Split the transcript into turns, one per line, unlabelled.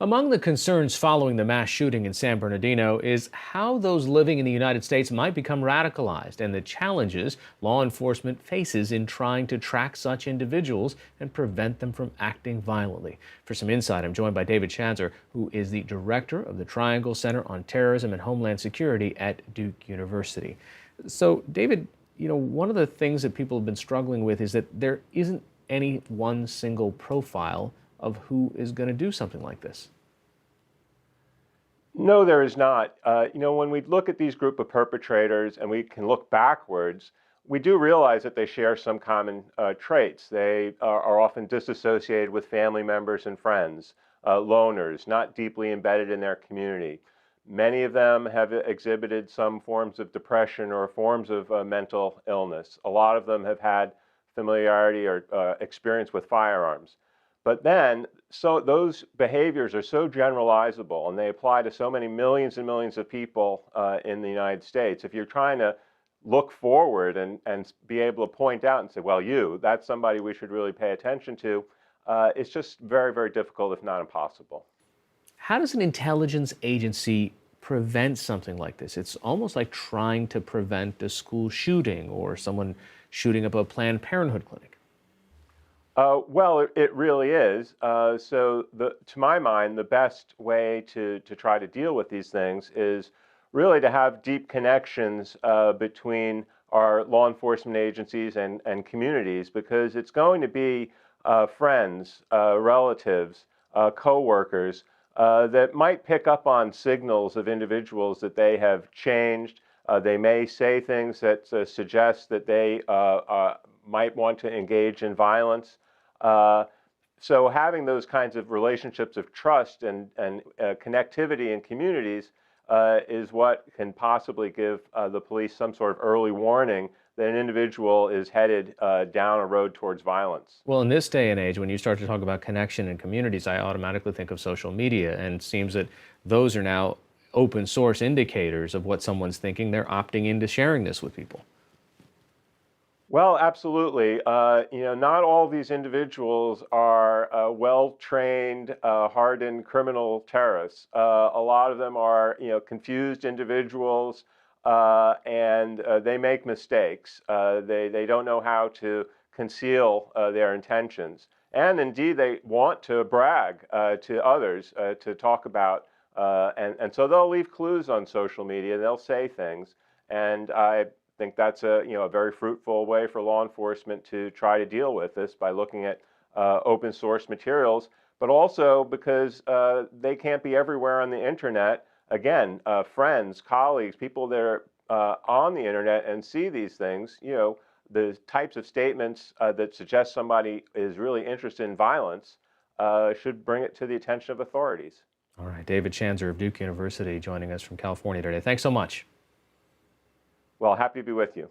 Among the concerns following the mass shooting in San Bernardino is how those living in the United States might become radicalized and the challenges law enforcement faces in trying to track such individuals and prevent them from acting violently. For some insight, I'm joined by David Schanzer, who is the director of the Triangle Center on Terrorism and Homeland Security at Duke University. So, David, one of the things that people have been struggling with is that there isn't any one single profile of who is going to do something like this.
No, there is not. When we look at these group of perpetrators and we can look backwards, we do realize that they share some common traits. They are often disassociated with family members and friends, loners, not deeply embedded in their community. Many of them have exhibited some forms of depression or forms of mental illness. A lot of them have had familiarity or experience with firearms. But then, so those behaviors are so generalizable and they apply to so many millions and millions of people in the United States. If you're trying to look forward and be able to point out and say, well, that's somebody we should really pay attention to, it's just very, very difficult, if not impossible.
How does an intelligence agency prevent something like this? It's almost like trying to prevent a school shooting or someone shooting up a Planned Parenthood clinic.
Well, it really is. To my mind, the best way to try to deal with these things is really to have deep connections between our law enforcement agencies and communities, because it's going to be friends, relatives, coworkers that might pick up on signals of individuals that they have changed. They may say things that suggest that they might want to engage in violence. So having those kinds of relationships of trust and connectivity in communities is what can possibly give the police some sort of early warning that an individual is headed down a road towards violence.
Well, in this day and age, when you start to talk about connection in communities, I automatically think of social media, and it seems that those are now open source indicators of what someone's thinking. They're opting into sharing this with people.
Well, absolutely. Not all these individuals are well-trained, hardened criminal terrorists. A lot of them are, confused individuals, and they make mistakes. They don't know how to conceal their intentions. And indeed, they want to brag to others, to talk about, and so they'll leave clues on social media. They'll say things, and I think that's a very fruitful way for law enforcement to try to deal with this by looking at open source materials, but also because they can't be everywhere on the internet. Again, friends, colleagues, people that are on the internet and see these things, the types of statements that suggest somebody is really interested in violence should bring it to the attention of authorities.
All right, David Schanzer of Duke University joining us from California today. Thanks so much.
Well, happy to be with you.